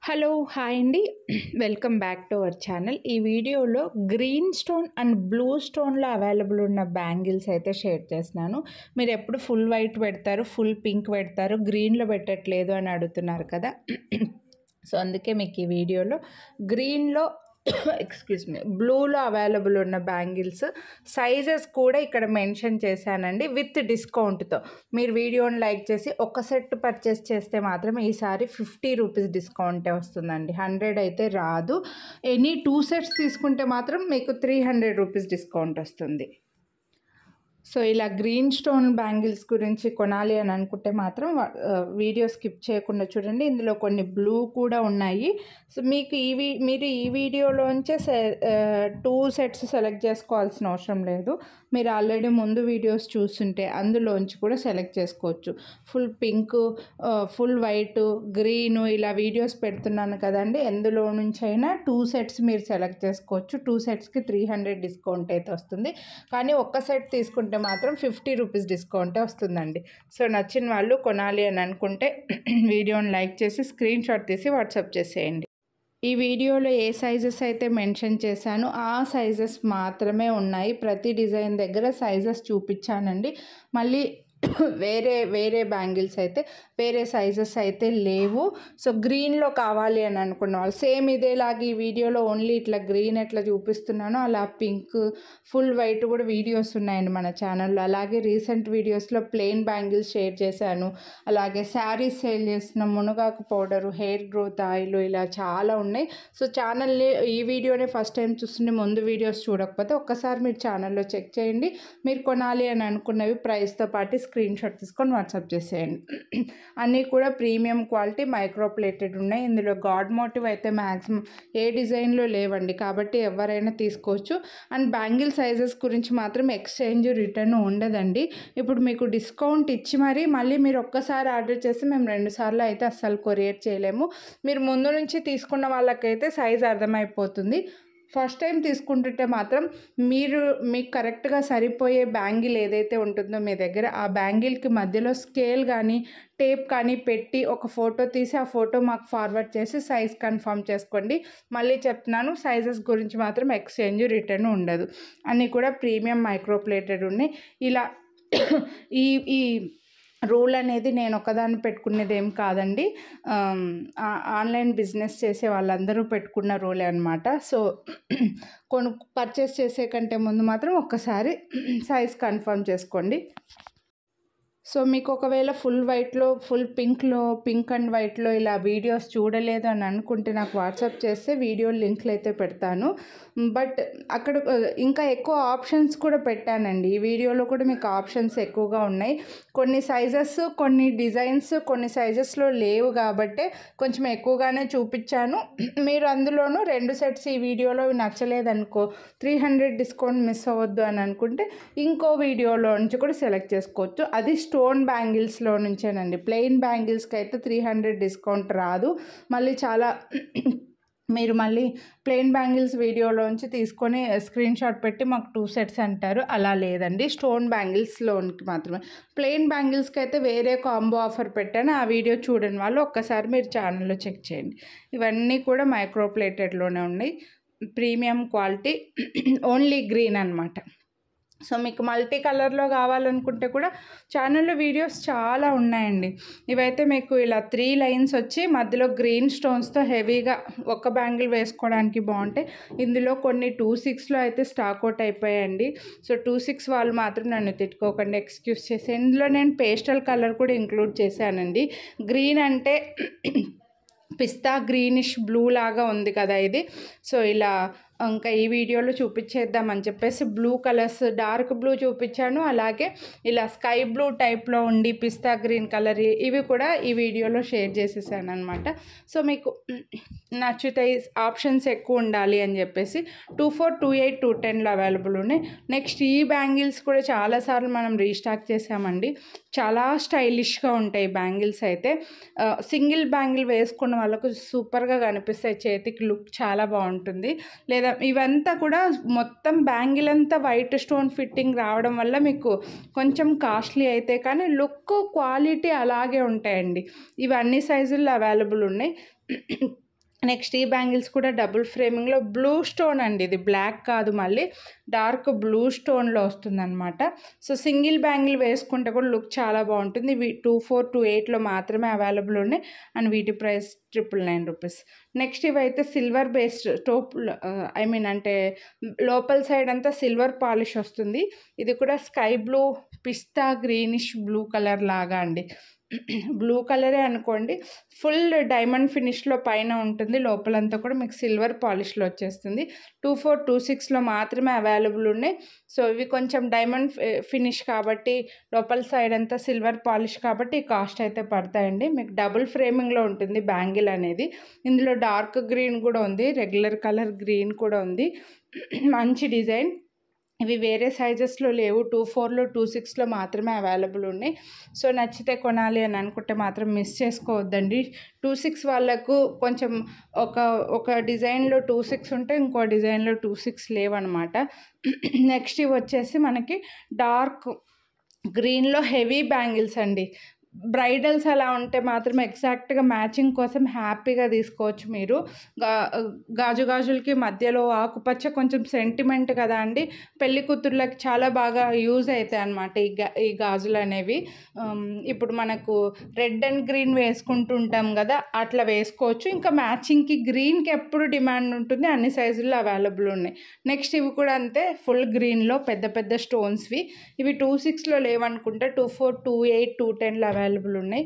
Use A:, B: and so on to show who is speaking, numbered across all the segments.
A: Hello hi అండి welcome back to our channel. ఈ వీడియోలో గ్రీన్ స్టోన్ అండ్ బ్లూ స్టోన్లో అవైలబుల్ ఉన్న బ్యాంగిల్స్ అయితే షేర్ చేస్తున్నాను. మీరు ఎప్పుడు ఫుల్ వైట్ పెడతారు, ఫుల్ పింక్ పెడతారు, గ్రీన్లో పెట్టట్లేదు అని అడుగుతున్నారు కదా. సో అందుకే మీకు ఈ వీడియోలో గ్రీన్లో బ్లూలో అవైలబుల్ ఉన్న బ్యాంగిల్స్ సైజెస్ కూడా ఇక్కడ మెన్షన్ చేశానండి విత్ డిస్కౌంట్తో. మీరు వీడియోని లైక్ చేసి ఒక సెట్ పర్చేస్ చేస్తే మాత్రం ఈసారి 50 రూపీస్ డిస్కౌంటే వస్తుందండి, 100 అయితే రాదు. ఎనీ 2 సెట్స్ తీసుకుంటే మాత్రం మీకు 300 రూపీస్ డిస్కౌంట్ వస్తుంది. సో ఇలా గ్రీన్ స్టోన్ బ్యాంగిల్స్ గురించి కొనాలి అని అనుకుంటే మాత్రం వీడియో స్కిప్ చేయకుండా చూడండి. ఇందులో కొన్ని బ్లూ కూడా ఉన్నాయి. సో మీకు మీరు ఈ వీడియోలోంచే 2 సెట్స్ సెలెక్ట్ చేసుకోవాల్సిన అవసరం లేదు. మీరు ఆల్రెడీ ముందు వీడియోస్ చూస్తుంటే అందులోంచి కూడా సెలెక్ట్ చేసుకోవచ్చు. Full pink, full white, green ఇలా వీడియోస్ పెడుతున్నాను కదండి. ఎందులో నుంచి అయినా 2 సెట్స్ మీరు సెలెక్ట్ చేసుకోవచ్చు. 2 సెట్స్కి 300 డిస్కౌంట్ అయితే వస్తుంది. కానీ ఒక్క సెట్ తీసుకుంటే మాత్రం 50 రూపీస్ డిస్కౌంటే వస్తుందండి. సో నచ్చిన వాళ్ళు కొనాలి అని అనుకుంటే వీడియోని లైక్ చేసి స్క్రీన్ షాట్ తీసి వాట్సాప్ చేసేయండి. ఈ వీడియోలో ఏ సైజెస్ అయితే మెన్షన్ చేశానో ఆ సైజెస్ మాత్రమే ఉన్నాయి. ప్రతి డిజైన్ దగ్గర సైజెస్ చూపించానండి. మళ్ళీ వేరే బ్యాంగిల్స్ అయితే వేరే సైజెస్ అయితే లేవు. సో గ్రీన్లో కావాలి అని అనుకున్న వాళ్ళు సేమ్ ఇదేలాగా ఈ వీడియోలో ఓన్లీ ఇట్లా గ్రీన్ ఎట్లా చూపిస్తున్నానో అలా పింక్, ఫుల్ వైట్ కూడా వీడియోస్ ఉన్నాయండి మన ఛానల్లో. అలాగే రీసెంట్ వీడియోస్లో ప్లెయిన్ బ్యాంగిల్స్ షేర్ చేశాను. అలాగే శారీస్ సేల్ చేసిన మునగాకు పౌడరు, హెయిర్ గ్రోత్ ఆయిల్, ఇలా చాలా ఉన్నాయి. సో ఛానల్ని ఈ వీడియోనే ఫస్ట్ టైం చూస్తుంటే ముందు వీడియోస్ చూడకపోతే ఒక్కసారి మీరు ఛానల్లో చెక్ చేయండి. మీరు కొనాలి అని అనుకున్నవి ప్రైస్తో పాటు స్క్రీన్ షాట్ తీసుకొని వాట్సాప్ చేసేయండి. అన్నీ కూడా ప్రీమియం క్వాలిటీ మైక్రో ప్లేటెడ్ ఉన్నాయి. ఇందులో గాడ్ మోటివ్ అయితే మ్యాక్సిమం ఏ డిజైన్లో లేవండి, కాబట్టి ఎవరైనా తీసుకోవచ్చు. అండ్ బ్యాంగిల్ సైజెస్ గురించి మాత్రం ఎక్స్చేంజ్ రిటర్న్ ఉండదండి. ఇప్పుడు మీకు డిస్కౌంట్ ఇచ్చి మళ్ళీ మీరు ఒక్కసారి ఆర్డర్ చేస్తే మేము 2 సార్లు అయితే అస్సలు కొరియర్ చేయలేము. మీరు ముందు నుంచి తీసుకున్న వాళ్ళకైతే సైజ్ అర్థమైపోతుంది. ఫస్ట్ టైం తీసుకుంటుంటే మాత్రం మీకు కరెక్ట్గా సరిపోయే బ్యాంగిల్ ఏదైతే ఉంటుందో మీ దగ్గర, ఆ బ్యాంగిల్కి మధ్యలో స్కేల్ కానీ టేప్ కానీ పెట్టి ఒక ఫోటో తీసి ఆ ఫోటో మాకు ఫార్వర్డ్ చేసి సైజ్ కన్ఫర్మ్ చేసుకోండి. మళ్ళీ చెప్తున్నాను, సైజెస్ గురించి మాత్రం ఎక్స్చేంజ్ రిటర్న్ ఉండదు. అన్నీ కూడా ప్రీమియం మైక్రో ప్లేటెడ్ ఉన్నాయి. ఇలా ఈ రూల్ అనేది నేను ఒకదాన్ని పెట్టుకునేది ఏం కాదండి, ఆన్లైన్ బిజినెస్ చేసే వాళ్ళందరూ పెట్టుకున్న రూలే అనమాట. సో పర్చేస్ చేసే కంటే ముందు మాత్రం ఒక్కసారి సైజ్ కన్ఫర్మ్ చేసుకోండి. సో మీకు ఒకవేళ ఫుల్ వైట్లో, ఫుల్ పింక్లో, పింక్ అండ్ వైట్లో ఇలా వీడియోస్ చూడలేదు అని అనుకుంటే నాకు వాట్సాప్ చేస్తే వీడియో లింక్లు అయితే పెడతాను. బట్ అక్కడ ఇంకా ఎక్కువ ఆప్షన్స్ కూడా పెట్టానండి. ఈ వీడియోలో కూడా మీకు ఆప్షన్స్ ఎక్కువగా ఉన్నాయి. కొన్ని సైజెస్, కొన్ని డిజైన్స్ కొన్ని సైజెస్లో లేవు కాబట్టి కొంచెం ఎక్కువగానే చూపించాను. మీరు అందులోనూ 2 సెట్స్ ఈ వీడియోలో నచ్చలేదనుకో 300 డిస్కౌంట్ మిస్ అవ్వద్దు అని అనుకుంటే ఇంకో వీడియోలో నుంచి కూడా సెలెక్ట్ చేసుకోవచ్చు. అది స్టోన్ బ్యాంగిల్స్లో నుంచేనండి. ప్లెయిన్ బ్యాంగిల్స్కి అయితే 300 డిస్కౌంట్ రాదు. మళ్ళీ మీరు ప్లెయిన్ బ్యాంగిల్స్ వీడియోలోంచి తీసుకొని స్క్రీన్ షాట్ పెట్టి మాకు 2 సెట్స్ అంటారు. అలా లేదండి, స్టోన్ బ్యాంగిల్స్లోనికి మాత్రమే. ప్లెయిన్ బ్యాంగిల్స్కి అయితే వేరే కాంబో ఆఫర్ పెట్టాను, ఆ వీడియో చూడని వాళ్ళు ఒక్కసారి మీరు ఛానల్లో చెక్ చేయండి. ఇవన్నీ కూడా మైక్రో ప్లేటెడ్లోనే ఉన్నాయి, ప్రీమియం క్వాలిటీ, ఓన్లీ గ్రీన్ అనమాట. సో మీకు మల్టీ కలర్లో కావాలనుకుంటే కూడా ఛానల్లో వీడియోస్ చాలా ఉన్నాయండి. ఇవైతే మీకు ఇలా 3 లైన్స్ వచ్చి మధ్యలో గ్రీన్ స్టోన్స్తో హెవీగా ఒక బ్యాంగిల్ వేసుకోవడానికి బాగుంటాయి. ఇందులో కొన్ని 2.6లో అయితే స్టాక్ అవుట్ అయిపోయాయండి. సో 2.6 వాళ్ళు మాత్రం నన్ను తిట్టుకోకండి, ఎక్స్క్యూజ్ చేసి. ఇందులో నేను పేస్టల్ కలర్ కూడా ఇంక్లూడ్ చేశానండి. గ్రీన్ అంటే పిస్తా గ్రీనిష్ బ్లూ లాగా ఉంది కదా ఇది. సో ఇలా ఇంకా ఈ వీడియోలో చూపించేద్దామని చెప్పేసి బ్లూ కలర్స్, డార్క్ బ్లూ చూపించాను. అలాగే ఇలా స్కై బ్లూ టైప్లో ఉండి పిస్తా గ్రీన్ కలర్, ఇవి కూడా ఈ వీడియోలో షేర్ చేసేసాను అనమాట. సో మీకు నచ్చుతాయి, ఆప్షన్స్ ఎక్కువ ఉండాలి అని చెప్పేసి 24, 28, 210లో అవైలబుల్ ఉన్నాయి. నెక్స్ట్ ఈ బ్యాంగిల్స్ కూడా చాలాసార్లు మనం రీస్టాక్ చేసామండి. చాలా స్టైలిష్గా ఉంటాయి బ్యాంగిల్స్ అయితే. సింగిల్ బ్యాంగిల్ వేసుకున్న వాళ్ళకు సూపర్గా కనిపిస్తాయి, చేతికి లుక్ చాలా బాగుంటుంది. లేదా ఇవంతా కూడా మొత్తం బ్యాంగిల్ అంతా వైట్ స్టోన్ ఫిట్టింగ్ రావడం వల్ల మీకు కొంచెం కాస్ట్లీ అయితే కానీ లుక్, క్వాలిటీ అలాగే ఉంటాయండి. ఇవన్నీ సైజుల్లో అవైలబుల్ ఉన్నాయి. నెక్స్ట్ ఈ బ్యాంగిల్స్ కూడా డబుల్ ఫ్రేమింగ్లో బ్లూ స్టోన్ అండి, ఇది బ్లాక్ కాదు, మళ్ళీ డార్క్ బ్లూ స్టోన్లో వస్తుందన్నమాట. సో సింగిల్ బ్యాంగిల్ వేసుకుంటే కూడా లుక్ చాలా బాగుంటుంది. ఇవి 2428లో మాత్రమే అవైలబుల్ ఉన్నాయి అండ్ వీటి ప్రైస్ 999 రూపీస్. నెక్స్ట్ ఇవైతే silver based top, I mean అంటే లోపల సైడ్ అంతా సిల్వర్ పాలిష్ వస్తుంది. ఇది కూడా స్కై బ్లూ పిస్తా గ్రీనిష్ బ్లూ కలర్ లాగా అండి, బ్లూ కలరే అనుకోండి. ఫుల్ డైమండ్ ఫినిష్లో పైన ఉంటుంది, లోపలంతా కూడా మీకు సిల్వర్ పాలిష్లో వచ్చేస్తుంది. 2426లో మాత్రమే అవైలబుల్ ఉన్నాయి. సో ఇవి కొంచెం డైమండ్ ఫినిష్ కాబట్టి లోపల సైడ్ అంతా సిల్వర్ పాలిష్ కాబట్టి కాస్ట్ అయితే పడతాయండి. మీకు డబుల్ ఫ్రేమింగ్లో ఉంటుంది బ్యాంగిల్ అనేది. ఇందులో డార్క్ గ్రీన్ కూడా ఉంది, రెగ్యులర్ కలర్ గ్రీన్ కూడా ఉంది, మంచి డిజైన్. ఇవి వేరే సైజెస్లో లేవు, 24లో 26లో మాత్రమే అవైలబుల్ ఉన్నాయి. సో నచ్చితే కొనాలి అని అనుకుంటే మాత్రం మిస్ చేసుకోవద్దండి. 26 వాళ్ళకు కొంచెం ఒక డిజైన్లో 26 ఉంటే ఇంకో డిజైన్లో 26 లేవన్నమాట. నెక్స్ట్ ఇవి వచ్చేసి మనకి డార్క్ గ్రీన్లో హెవీ బ్యాంగిల్స్ అండి. బ్రైడల్స్ అలా ఉంటే మాత్రం ఎగ్జాక్ట్గా మ్యాచింగ్ కోసం హ్యాపీగా తీసుకోవచ్చు మీరు. గాజులకి మధ్యలో ఆకుపచ్చ కొంచెం సెంటిమెంట్ కదా అండి, పెళ్లి కూతుర్లకి చాలా బాగా యూజ్ అవుతాయి అన్నమాట ఈ గాజులు అనేవి. ఇప్పుడు మనకు రెడ్ అండ్ గ్రీన్ వేసుకుంటుంటాం కదా, అట్లా వేసుకోవచ్చు. ఇంకా మ్యాచింగ్కి గ్రీన్కి ఎప్పుడు డిమాండ్ ఉంటుంది, అన్ని సైజుల్లో అవైలబుల్ ఉన్నాయి. నెక్స్ట్ ఇవి కూడా అంతే, ఫుల్ గ్రీన్లో పెద్ద పెద్ద స్టోన్స్వి. ఇవి 26లో లేవనుకుంటే 24, 28, 210లో అవైలబుల్ ఉన్నాయి.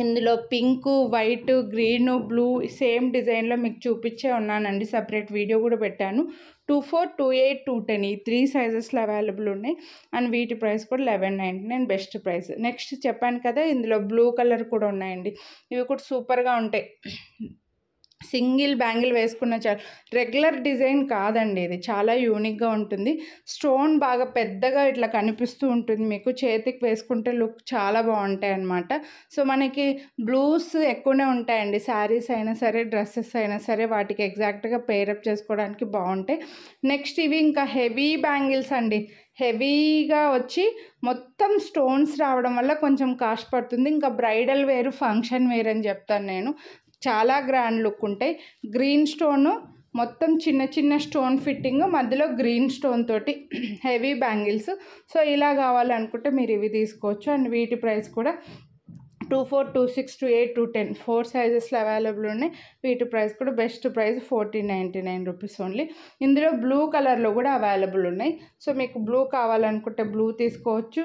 A: ఇందులో pink, white, green, blue same డిజైన్లో మీకు చూపించే ఉన్నానండి, సపరేట్ వీడియో కూడా పెట్టాను. 24, 28, 210 ఈ 3 సైజెస్లో అవైలబుల్ ఉన్నాయి అండ్ వీటి ప్రైస్ కూడా 1199 బెస్ట్ ప్రైస్. నెక్స్ట్ చెప్పాను కదా, ఇందులో బ్లూ కలర్ కూడా ఉన్నాయండి, ఇవి కూడా సూపర్గా ఉంటాయి. సింగిల్ బ్యాంగిల్ వేసుకున్న చాలు, రెగ్యులర్ డిజైన్ కాదండి, ఇది చాలా యూనిక్గా ఉంటుంది. స్టోన్ బాగా పెద్దగా ఇట్లా కనిపిస్తూ ఉంటుంది, మీకు చేతికి వేసుకుంటే లుక్ చాలా బాగుంటాయి అన్నమాట. సో మనకి బ్లూస్ ఎక్కువనే ఉంటాయండి, శారీస్ అయినా సరే డ్రెస్సెస్ అయినా సరే వాటికి ఎగ్జాక్ట్గా పేరప్ చేసుకోవడానికి బాగుంటాయి. నెక్స్ట్ ఇవి ఇంకా హెవీ బ్యాంగిల్స్ అండి, హెవీగా వచ్చి మొత్తం స్టోన్స్ రావడం వల్ల కొంచెం కాస్ట్ పడుతుంది. ఇంకా బ్రైడల్ వేరు, ఫంక్షన్ వేర్ అని చెప్తాను నేను, చాలా గ్రాండ్ లుక్ ఉంటాయి. గ్రీన్ స్టోను మొత్తం చిన్న చిన్న స్టోన్ ఫిట్టింగ్, మధ్యలో గ్రీన్ స్టోన్ తోటి హెవీ బ్యాంగిల్స్. సో ఇలా కావాలనుకుంటే మీరు ఇవి తీసుకోవచ్చు అండ్ వీటి ప్రైస్ కూడా 24, 26, 28, 210 4 సైజెస్లో అవైలబుల్ ఉన్నాయి. వీటి ప్రైస్ కూడా బెస్ట్ ప్రైస్ 1499 రూపీస్ ఓన్లీ. ఇందులో బ్లూ కలర్లో కూడా అవైలబుల్ ఉన్నాయి. సో మీకు బ్లూ కావాలనుకుంటే బ్లూ తీసుకోవచ్చు,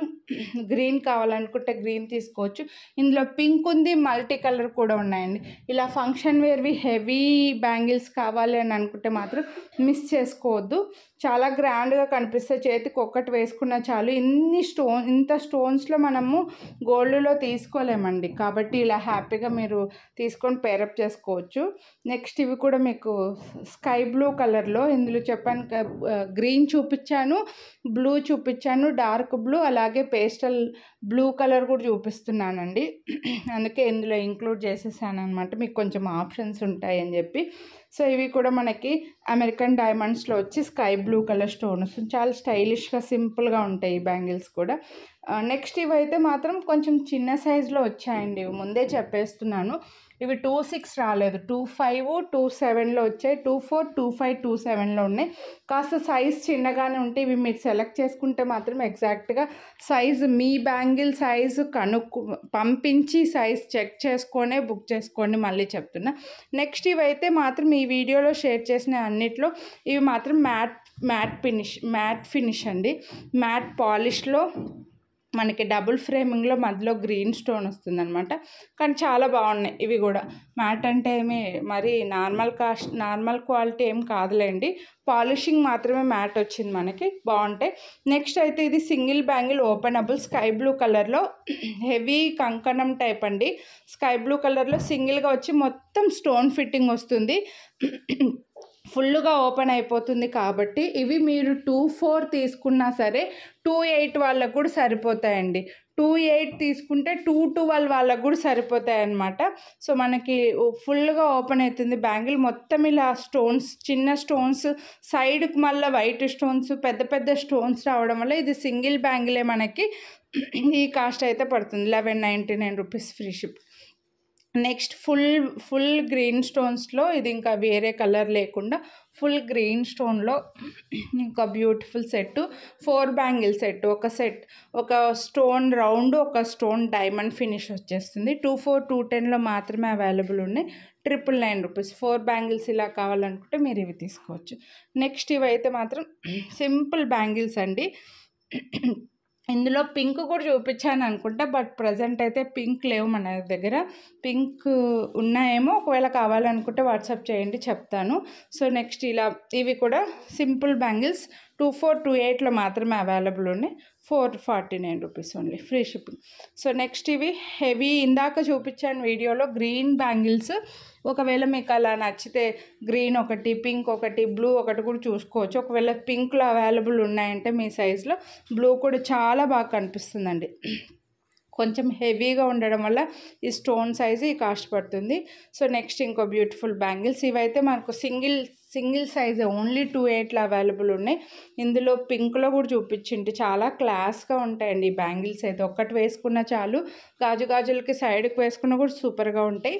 A: గ్రీన్ కావాలనుకుంటే గ్రీన్ తీసుకోవచ్చు. ఇందులో పింక్ ఉంది, మల్టీ కలర్ కూడా ఉన్నాయండి. ఇలా ఫంక్షన్ వేర్వి హెవీ బ్యాంగిల్స్ కావాలి అని అనుకుంటే మాత్రం మిస్ చేసుకోవద్దు, చాలా గ్రాండ్గా కనిపిస్తాయి. చేతికి ఒక్కటి వేసుకున్నా చాలు. ఇంత స్టోన్స్లో మనము గోల్డ్లో తీసుకోలేమండి, కాబట్టి ఇలా హ్యాపీగా మీరు తీసుకొని పేరప్ చేసుకోవచ్చు. నెక్స్ట్ ఇవి కూడా మీకు స్కై బ్లూ కలర్లో, ఇందులో చెప్పాను గ్రీన్ చూపించాను, బ్లూ చూపించాను, డార్క్ బ్లూ, అలాగే పేస్టల్ బ్లూ కలర్ కూడా చూపిస్తున్నానండి. అందుకే ఇందులో ఇంక్లూడ్ చేసేసాను అనమాట, మీకు కొంచెం ఆప్షన్స్ ఉంటాయని చెప్పి. సో ఇవి కూడా మనకి అమెరికన్ డైమండ్స్లో వచ్చి స్కై బ్లూ కలర్ స్టోన్స్, చాలా స్టైలిష్గా సింపుల్గా ఉంటాయి ఈ బ్యాంగిల్స్ కూడా. నెక్స్ట్ ఇవైతే మాత్రం కొంచెం చిన్న సైజులో వచ్చాయండి, ముందే చెప్పేస్తున్నాను. ఇవి 26 రాలేదు, 25, 27లో వచ్చాయి, 24, 25, 27లో ఉన్నాయి. కాస్త సైజ్ చిన్నగానే ఉంటాయి. ఇవి మీరు సెలెక్ట్ చేసుకుంటే మాత్రం ఎగ్జాక్ట్గా సైజు, మీ బ్యాంగిల్ సైజు పంపించి సైజ్ చెక్ చేసుకొనే బుక్ చేసుకోండి, మళ్ళీ చెప్తున్నా. నెక్స్ట్ ఇవైతే మాత్రం ఈ వీడియోలో షేర్ చేసిన అన్నిట్లో ఇవి మాత్రం మ్యాట్ ఫినిష్ అండి, మ్యాట్ పాలిష్లో మనకి డబుల్ ఫ్రేమింగ్లో మధ్యలో గ్రీన్ స్టోన్ వస్తుందన్నమాట. కానీ చాలా బాగున్నాయి ఇవి కూడా. మ్యాట్ అంటే ఏమి మరి నార్మల్ క్వాలిటీ ఏం కాదులేండి, పాలిషింగ్ మాత్రమే మ్యాట్ వచ్చింది మనకి, బాగుంటాయి. నెక్స్ట్ అయితే ఇది single bangle openable sky blue కలర్లో హెవీ కంకణం టైప్ అండి. స్కై బ్లూ కలర్లో సింగిల్గా వచ్చి మొత్తం స్టోన్ ఫిట్టింగ్ వస్తుంది, ఫుల్గా ఓపెన్ అయిపోతుంది. కాబట్టి ఇవి మీరు 24 తీసుకున్నా సరే 28 వాళ్ళకు కూడా సరిపోతాయండి. 28 తీసుకుంటే 212 వాళ్ళకు కూడా సరిపోతాయి అన్నమాట. సో మనకి ఫుల్గా ఓపెన్ అవుతుంది బ్యాంగిల్ మొత్తం. ఇలా స్టోన్స్, చిన్న స్టోన్స్, సైడ్కి మళ్ళీ వైట్ స్టోన్స్, పెద్ద పెద్ద స్టోన్స్ రావడం వల్ల ఇది సింగిల్ బ్యాంగిలే మనకి ఈ కాస్ట్ అయితే పడుతుంది, 1199 rupees free ship. Next full green స్టోన్స్లో ఇది ఇంకా వేరే కలర్ లేకుండా ఫుల్ గ్రీన్ స్టోన్లో ఇంకా బ్యూటిఫుల్ సెట్ 4 బ్యాంగిల్ సెట్, ఒక స్టోన్ రౌండ్, ఒక స్టోన్ డైమండ్ ఫినిష్ వచ్చేస్తుంది. 24,210లో మాత్రమే అవైలబుల్ ఉన్నాయి. 999 రూపీస్. 4 బ్యాంగిల్స్ ఇలా కావాలనుకుంటే మీరు ఇవి తీసుకోవచ్చు. నెక్స్ట్ ఇవైతే మాత్రం సింపుల్ బ్యాంగిల్స్ అండి. ఇందులో పింక్ కూడా చూపించాను అనుకుంటా, బట్ ప్రజెంట్ అయితే పింక్ లేవు మన దగ్గర. పింక్ ఉన్నాయేమో, ఒకవేళ కావాలనుకుంటే వాట్సాప్ చేయండి, చెప్తాను. సో నెక్స్ట్ ఇవి కూడా సింపుల్ బ్యాంగిల్స్ 2428లో మాత్రమే అవైలబుల్ ఉన్నాయి. 449 rupees only, free shipping. So next ఇవి హెవీ ఇందాక చూపించాను వీడియోలో గ్రీన్ బ్యాంగిల్స్. ఒకవేళ మీకు అలా నచ్చితే గ్రీన్ ఒకటి, పింక్ ఒకటి, బ్లూ ఒకటి కూడా చూసుకోవచ్చు. ఒకవేళ పింక్లో అవైలబుల్ ఉన్నాయంటే మీ సైజులో బ్లూ కూడా చాలా బాగా కనిపిస్తుందండి. కొంచెం హెవీగా ఉండడం వల్ల ఈ స్టోన్ సైజు ఈ కాస్ట్ పడుతుంది. సో నెక్స్ట్ ఇంకో బ్యూటిఫుల్ బ్యాంగిల్స్. ఇవైతే మనకు సింగిల్ సైజ్ ఓన్లీ 28లో అవైలబుల్ ఉన్నాయి. ఇందులో పింక్లో కూడా చూపించింటి, చాలా క్లాస్గా ఉంటాయండి ఈ బ్యాంగిల్స్ అయితే. ఒక్కటి వేసుకున్న చాలు, గాజులకి సైడ్కి వేసుకున్న కూడా సూపర్గా ఉంటాయి.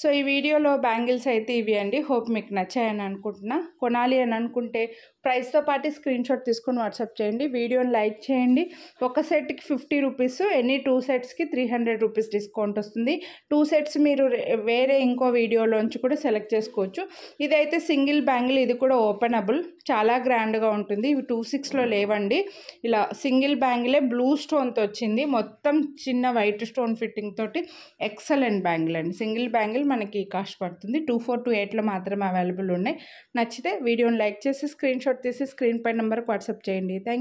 A: సో ఈ వీడియోలో బ్యాంగిల్స్ అయితే ఇవి అండి. హోప్ మీకు నచ్చాయని అనుకుంటున్నా. కొనాలి అని అనుకుంటే ప్రైస్తో పాటు స్క్రీన్ షాట్ తీసుకొని వాట్సాప్ చేయండి. వీడియోని లైక్ చేయండి. ఒక సెట్కి 50 రూపీస్, ఎనీ 2 సెట్స్కి 300 రూపీస్ డిస్కౌంట్ వస్తుంది. 2 సెట్స్ మీరు వేరే ఇంకో వీడియోలోంచి కూడా సెలెక్ట్ చేసుకోవచ్చు. ఇదైతే సింగిల్ బ్యాంగిల్, ఇది కూడా ఓపెనబుల్, చాలా గ్రాండ్గా ఉంటుంది. ఇవి 26లో లేవండి. ఇలా సింగిల్ బ్యాంగిలే బ్లూ స్టోన్తో వచ్చింది, మొత్తం చిన్న వైట్ స్టోన్ ఫిట్టింగ్ తోటి ఎక్సలెంట్ బ్యాంగిల్ అండి. సింగిల్ బ్యాంగిల్ మనకి కాస్ట్ పడుతుంది. 2428లో మాత్రమే అవైలబుల్ ఉన్నాయి. నచ్చితే వీడియోని లైక్ చేసి స్క్రీన్ షాట్ తీసి స్క్రీన్ పై నెంబర్కి వాట్సాప్ చేయండి. Thank you.